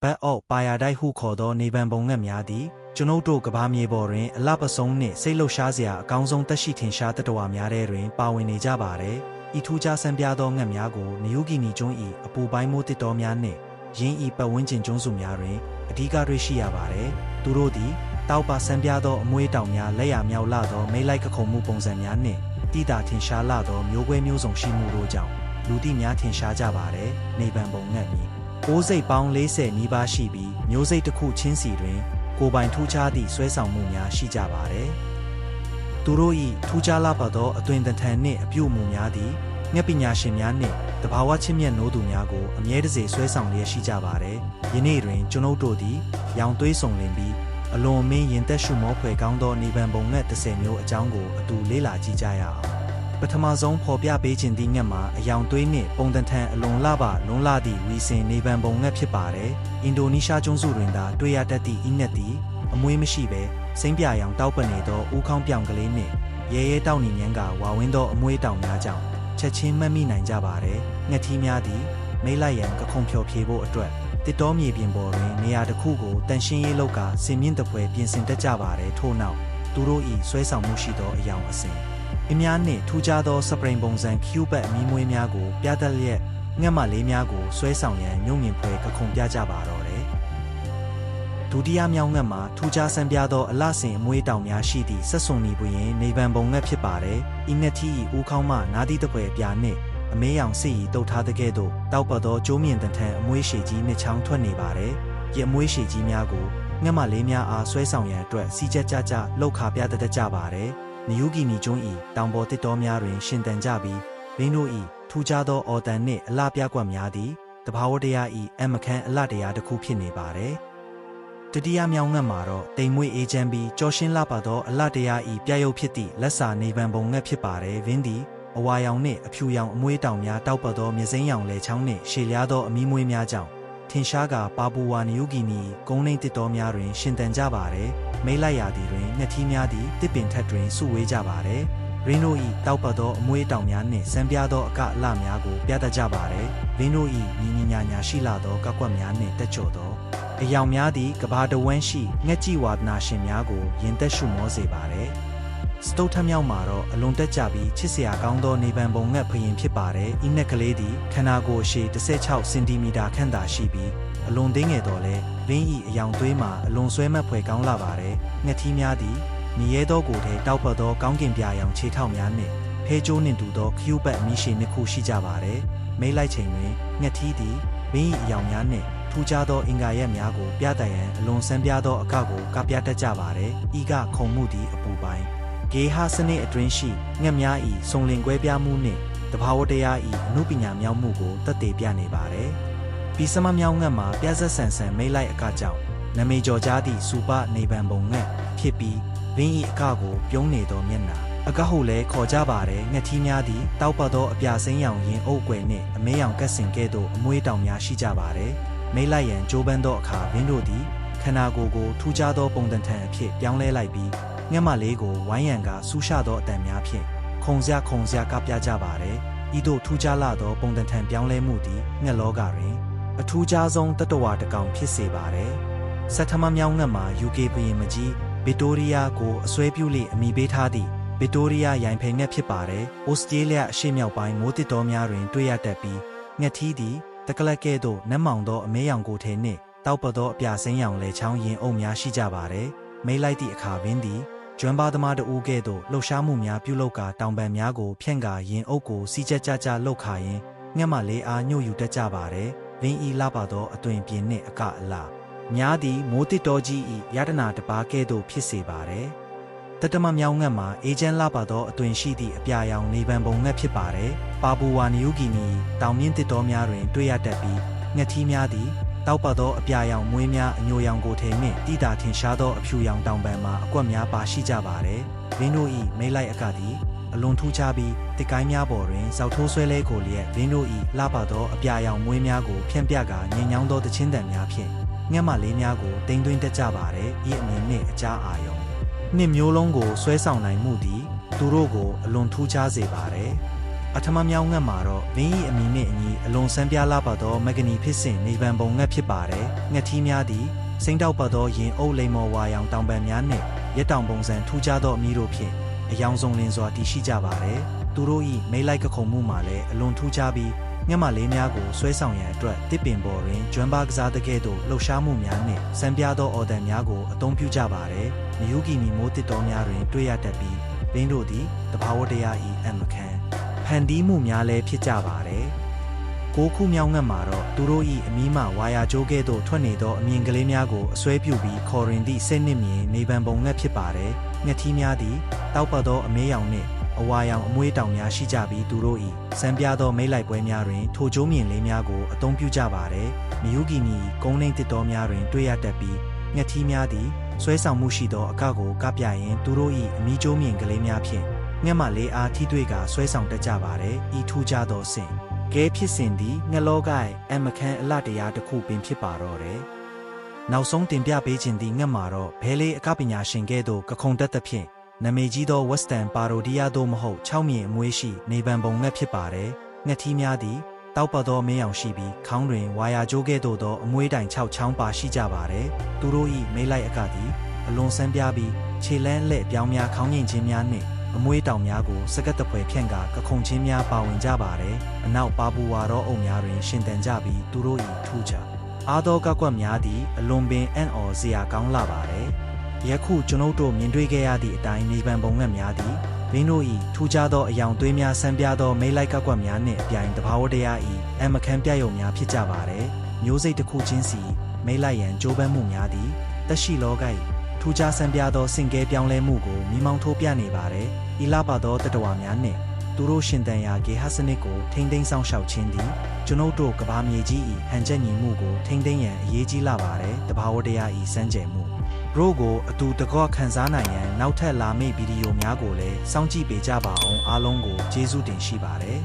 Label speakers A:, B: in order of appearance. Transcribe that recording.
A: ဘတ်အော့ပါယာတိုက်ဟုခေါ်သောနေဗန်ပုံငတ်များသည်ကျွန်ုပ်တို့ကဘာမြေပေါ်တွင်အလှပဆုံးနှင့်စိတ်လှုပ်ရှားစရာအကောင်းဆုံးသက်ရှိထင်ရှားတတဝါများထဲတွင်ပါဝင်နေကြပါသည်ဤထူးခြားဆန်းပြားသောငတ်များကိုနယူဂီနီကျွန်း၏အပူပိုင်းမိုးတစ်တော်များနှင့်ရင်းဤပတ်ဝန်းကျင်ကျွန်းစုများတွင်အဓိကတွေ့ရှိရပါသည်သူတို့သည်တောက်ပါဆန်းပြားသောအမွှေးတောင်များလက်ရမြောက်လာသောမိလိုက်ကခုံမှုပုံစံများနှင့်တိတာထင်ရှားလာသောမျိုးကွဲမျိုးစုံရှိမှုတို့ကြောင့်လူသိများထင်ရှားကြပါသည်နေဗန်ပုံငတ်မည်ပိုးစိတ်ပေါင်း40နီးပါးရှိပြီးမျိုးစိတ်တစ်ခုချင်းစီတွင်ကိုပိုင်ထူးခြားသည့်ဆွဲဆောင်မှုများရှိကြပါသည်သူတို့၏ထူးခြားလာပါသောအသွင်သဏ္ဍာန်နှင့်အပြုအမူများသည်ငှက်ပညာရှင်များနှင့်တဘာဝချစ်မြတ်နိုးသူများကိုအမြဲတစေဆွဲဆောင်လျက်ရှိကြပါသည်ယနေ့တွင်ကျွန်ုပ်တို့သည်ရောင်သွေးစုံလင်ပြီးအလွန်မင်းရင်သက်ရှုမောဖွယ်ကောင်းသောနေဗန်ပုံငတ်30မျိုးအကြောင်းကိုအတူလေ့လာကြည့်ကြရအောင်ပထမဆုံးဖော်ပြပေးခြင်းသည့်ငှက်မှာအယောင်သွေးနှင့်ပုံသဏ္ဍာန်အလွန်လှပလွန်လှသည့်ဝီစင်နေဗန်ပုံငှက်ဖြစ်ပါတယ်အင်ဒိုနီးရှားကျွန်းစုတွင်သာတွေ့ရတတ်သည့်ဤငှက်သည်အမွှေးမရှိဘဲစိမ့်ပြရောင်တောက်ပနေသောဦးခေါင်းပြောင်ကလေးနှင့်ရဲရဲတောက်နေမြန်းကဝါဝင်းသောအမွှေးတောင်များကြောင့်ချက်ချင်းမှတ်မိနိုင်ကြပါတယ်ငှက်ထီးများသည်မိလိုက်ရန်ကခုံဖြော်ဖြေဖို့အတွက်တစ်တော်မြေပြင်ပေါ်တွင်နေရာတစ်ခုကိုတန်ရှင်းရေးလောက်ကစင်မြင့်တပွဲပြင်ဆင်တတ်ကြပါတယ်ထို့နောက်သူတို့၏ဆွဲဆောင်မှုရှိသောအယောင်အစဉ်အများနှင့်ထူးခြားသောစပရင်ပုံစံကျူဘတ်မီးမွေးများကိုပြသလျက်ငှက်မလေးများကိုဆွဲဆောင်ရန်ညုံမြင်ဖွယ်ကခုံပြကြပါတော့တယ်ဒုတိယမြောက်ငှက်မှာထူးခြားဆန်းပြသောအလှဆင်အမွှေးတောင်များရှိသည့်ဆက်စွန်နီပွင်နေဗန်ပုံငှက်ဖြစ်ပါတယ်ဤငှက်ထီ၏ဦးခေါင်းမှနားသည့်တပွဲအပြာနှင့်အမဲရောင်စစ်ရီတုတ်ထားတဲ့ကဲ့သို့တောက်ပသောကျိုးမြင့်တန်ထန်အမွှေးရှည်ကြီးနှစ်ချောင်းထွက်နေပါတယ်။ဒီအမွှေးရှည်ကြီးများကိုငှက်မလေးများအားဆွဲဆောင်ရန်အတွက်စီးကျကြကြလှုပ်ခါပြတတ်ကြပါတယ်။နယူဂီနီကျွန်း၏တောင်ပေါ်တစ်တော်များတွင်ရှင်သန်ကြပြီးဘင်းတို့၏ထူးခြားသောအော်တန်နှင့်အလှပြကွက်များသည်တဘာဝတရား၏အမခန်းအလှတရားတစ်ခုဖြစ်နေပါတယ်။တတိယမြောက်ငှက်မှာတော့တိမ်မွေးအေးချမ်းပြီးကြောရှင်းလှပသောအလှတရား၏ပြရုပ်ဖြစ်သည့်လက်စာနေဗန်ပုံငှက်ဖြစ်ပါတယ်။ဗင်းသည်အဝါရောင်နှင့်အဖြူရောင်အမွှေးတောင်များတောက်ပတ်သောမြစိမ်းရောင်လေချောင်းနှင့်ရှည်လျားသောအမီးမွှေးများကြောင့်ထင်ရှားကပါပူဝါနယူဂီနီကုန်းနှိမ်တစ်တော်များတွင်ရှင်သန်ကြပါသည်မိလိုက်ရာသည်တွင်ငှက်ထီးများသည်တစ်ပင်ထက်တွင်စုဝေးကြပါသည်ရင်းတို့၏တောက်ပတ်သောအမွှေးတောင်များနှင့်စံပြားသောအကအလှများကိုပြသကြပါသည်ရင်းတို့၏ညီညာညာရှိလာသောကောက်ကွက်များနှင့်တက်ချော်သောအယောင်များသည်ကဘာတဝန်းရှိငှက်ကြည့်ဝါဒနာရှင်များကိုရင်သက်ရှုမောစေပါသည်စတုတ်ထမြောက်မှာတော့အလွန်တက်ကြပြီးချစ်စရာကောင်းသောနေဗန်ပုံငှက်ဖရင်ဖြစ်ပါတယ်။ဤငှက်ကလေးသည်ခန္ဓာကိုယ်ရှည်16စင်တီမီတာခန့်သာရှိပြီးအလွန်သေးငယ်တော်လဲဗင်းဤအယောင်သွေးမှာအလွန်ဆွဲမက်ဖွယ်ကောင်းလာပါတယ်။ငှက်ထီးများသည်မြရဲသောကိုယ်ထဲတောက်ပတ်သောကောင်းကင်ပြာရောင်ခြေထောက်များနှင့်ဖဲကျိုးနှင့်တူသောချူဘတ်အမီးရှည်နှစ်ခုရှိကြပါတယ်။မိလိုက်ချိန်တွင်ငှက်ထီးသည်ဗင်းဤအယောင်များနှင့်ထူးခြားသောအင်္ဂါရက်များကိုပြသရန်အလွန်ဆန်းပြသောအကကိုကပြတတ်ကြပါတယ်။ဤကခုံမှုသည်အပူပိုင်းဂေဟာစနစ်အတွင်းရှိငှက်များ၏စုံလင်ကွဲပြားမှုနှင့်တဘာဝတရား၏အမှုပညာမြောက်မှုကိုသက်သေပြနေပါသည်။ပြီးစမမြောက်ငှက်မှာပြဆက်ဆန်ဆန်မိလိုက်အကကြောင့်နမေကျော်ကြားသည့်စူပနေဗန်ပုံငှက်ဖြစ်ပြီးဗင်း၏အကကိုပြုံးနေသောမျက်နှာအကဟုလည်းခေါ်ကြပါတဲ့ငှက်ထီးများသည်တောက်ပတ်သောအပြာစိမ်းရောင်ရင်အုပ်ကွယ်နှင့်အမဲရောင်ကတ်စင်ကဲ့သို့အမွှေးတောင်များရှိကြပါသည်။မိလိုက်ရန်ကြိုးပမ်းသောအခါဗင်းတို့သည်ခန္ဓာကိုယ်ကိုထူးခြားသောပုံသဏ္ဍာန်အဖြစ်ပြောင်းလဲလိုက်ပြီးငှက်မလေးကိုဝိုင်းရန်ကဆူးရှသောအတန်များဖြင့်ခုံစရာကပြကြပါသည်။ဤသို့ထူးခြားလာသောပုံသဏ္ဍာန်ပြောင်းလဲမှုသည်ငှက်လောကတွင်အထူးခြားဆုံးတတဝါတစ်ကောင်ဖြစ်စေပါသည်။ဆက်ထမမြောက်ငှက်မှာ UK ဘုရင်မကြီးဗစ်တိုးရီးယားကိုအစွဲပြုလေအမိပေးထားသည့်ဗစ်တိုးရီးယားရိုင်ဖယ်ငှက်ဖြစ်ပါတယ်။ဩစတြေးလျအရှေ့မြောက်ပိုင်းမိုးတစ်တော်များတွင်တွေ့ရတတ်ပြီးငှက်ထီးသည်တကလက်ကဲ့သို့နက်မောင်သောအမဲရောင်ကိုယ်ထဲနှင့်တောက်ပသောအပြာစိမ်းရောင်လေချောင်းရင်အုပ်များရှိကြပါတယ်။မိလိုက်သည့်အခါပင်သည်ကျွမ်းပါသမားတဦးကဲ့သို့လှုပ်ရှားမှုများပြုလုပ်ကာတောင်ပံများကိုဖြန့်ကာရင်အုပ်ကိုစီးကျကြလှုပ်ခါရင်းငှက်မလေးအားညှို့ယူတတ်ကြပါတယ်။ဗင်းဤလာပါသောအသွင်ပြင်းနှင့်အကအလှများသည်မိုးတစ်တော်ကြီး၏ယတနာတပါးကဲ့သို့ဖြစ်စေပါတယ်။တတမမြောက်ငှက်မှာအေဂျင့်လာပါသောအသွင်ရှိသည့်အပြာရောင်နေဗန်ပုံငှက်ဖြစ်ပါတယ်။ပါပူဝါနယူဂီနီတောင်မြင့်တစ်တော်များတွင်တွေ့ရတတ်ပြီးငှက်ထီးများသည်တောက်ပတ်သောအပြာရောင်မွေးများအညိုရောင်ကိုထဲနှင့်တိတာထင်ရှားသောအဖြူရောင်တောင်ပံမှာအကွက်များပါရှိကြပါသည်။ဗင်းတို့၏မိလိုက်အကသည်အလွန်ထူးခြားပြီးတစ်ကိုင်းများပေါ်တွင်စောက်ထိုးဆွဲလဲကိုလျက်ဗင်းတို့၏လှပသောအပြာရောင်မွေးများကိုဖြန့်ပြကာငြိမ်ညောင်းသောတခြင်းတံများဖြင့်ငှက်မလေးများကိုတိမ်သွင်းတတ်ကြပါသည်။ဤအမြင်နှင့်အကြားအာရုံနှစ်မျိုးလုံးကိုဆွဲဆောင်နိုင်မှုသည်သူတို့ကိုအလွန်ထူးခြားစေပါသည်။ အထမမြောင်းငတ်မှာတော့ဗင်းဤအမီနှင့်အညီအလွန်ဆန်းပြားလာပါသောမဂနီဖြစ်စဉ်နေဗန်ပုံငတ်ဖြစ်ပါတယ်ငှက်ထီးများသည်စိမ့်တောက်ပါသောရင်အုပ်လိမ္မော်ဝါရောင်တောင်ပံများနှင့်ရက်တောင်ပုံစံထူးခြားသောအမီတို့ဖြင့်အယောင်စုံလင်စွာတည်ရှိကြပါတယ်သူတို့၏မိလိုက်ကခုံမှုမှာလည်းအလွန်ထူးခြားပြီးငှက်မလေးများကိုဆွဲဆောင်ရန်အတွက်တစ်ပင်ပေါ်တွင်ကျွမ်းပါကစားတဲ့ကဲ့သို့လှုပ်ရှားမှုများနှင့်ဆန်းပြားသောအော်တန်များကိုအသုံးပြုကြပါတယ်မြယူကီမီမိုးတစ်တော်များတွင်တွေ့ရတတ်ပြီးဘင်းတို့သည်တဘာဝတရား၏အမခံဖန်တီးမှုများလည်းဖြစ်ကြပါတယ်ကိုခုမြောင်းငတ်မှာတော့သူတို့၏အမီးမှဝါယာကျိုးကဲ့သို့ထွက်နေသောအမြင်ကလေးများကိုအစွဲပြုပြီးခေါ်ရင်သည့်စိတ်နစ်မြင်နေဗန်ပုံငတ်ဖြစ်ပါတယ်ငှက်ထီးများသည်တောက်ပတ်သောအမေးရောင်နှင့်အဝါရောင်အမွှေးတောင်များရှိကြပြီးသူတို့၏စံပြသောမိလိုက်ပွဲများတွင်ထိုကျိုးမြင်လေးများကိုအသုံးပြုကြပါတယ်မြယူကီမီကုန်းနှိမ်တစ်တော်များတွင်တွေ့ရတတ်ပြီးငှက်ထီးများသည်ဆွဲဆောင်မှုရှိသောအကကိုကပြရင်သူတို့၏အမီးကျိုးမြင်ကလေးများဖြင့်ငှက်မလေးအားထိတွေ့ကဆွဲဆောင်တတ်ကြပါတယ်ဤထူးခြားသောစဉ်ကဲဖြစ်စဉ်သည်ငှက်လောကအမခန်းအလတရားတစ်ခုပင်ဖြစ်ပါတော့တယ်နောက်ဆုံးတင်ပြပေးခြင်းသည်ငှက်မှာတော့ဘဲလေးအကပညာရှင်ကဲ့သို့ကခုန်တတ်သဖြင့်နာမည်ကြီးသော Western ပါရိုဒီယာသို့မဟုတ်6မြင်အမွေးရှိနေဗန်ပုံငှက်ဖြစ်ပါတယ်ငှက်ထီးများသည်တောက်ပတ်သောမင်းအောင်ရှိပြီးခေါင်းတွင်ဝါယာကျိုးကဲ့သို့သောအမွေးတိုင်6ချောင်းပါရှိကြပါတယ်သူတို့၏မိလိုက်အကသည်အလွန်ဆန်းပြားပြီးခြေလန်းလက်ပြောင်းများခေါင်းငိမ့်ခြင်းများနှင့်အမွေးတောင်များကိုစကတ်တပွဲဖြန့်ကခုန်ခြင်းများပါဝင်ကြပါတယ်အနောက်ပါပူဝါသောအုပ်များတွင်ရှင်သန်ကြပြီးသူတို့၏ထူးခြားအားသောကောက်ကွက်များသည်အလွန်ပင်အံ့ဩစရာကောင်းလာပါတယ်ယခုကျွန်ုပ်တို့မြင်တွေ့ခဲ့ရသည့်အတိုင်းနေဗန်ပုံငတ်များသည်မင်းတို့၏ထူးခြားသောအယောင်သွေးများဆန်းပြသောမိလိုက်ကောက်ကွက်များနှင့်အပြိုင်တဘာဝတရား၏အမခန်းပြယုံများဖြစ်ကြပါတယ်မျိုးစိတ်တစ်ခုချင်းစီမိလိုက်ရန်ကြိုးပမ်းမှုများသည်တက်ရှိလောက၏ထူးခြားဆန်းပြသောစင်ကဲပြောင်းလဲမှုကိုမိမောင်းထိုးပြနေပါတယ်ဤလာပါသောတတဝါများနှင့်သူတို့ရှင်တန်ရာဂေဟစနစ်ကိုထိမ့်သိမ်းဆောင်ရှောက်ခြင်းသည်ကျွန်ုပ်တို့ကဘာမြေကြီး၏ဟန်ချက်ညီမှုကိုထိမ့်သိမ်းရန်အရေးကြီးလာပါတယ်တဘာဝတရား၏စံကြယ်မှုရို့ကိုအတူတကော့ခန်းစားနိုင်ရန်နောက်ထပ်လာမယ့်ဗီဒီယိုများကိုလည်းစောင့်ကြည့်ပေးကြပါအောင်အားလုံးကိုကျေးဇူးတင်ရှိပါတယ်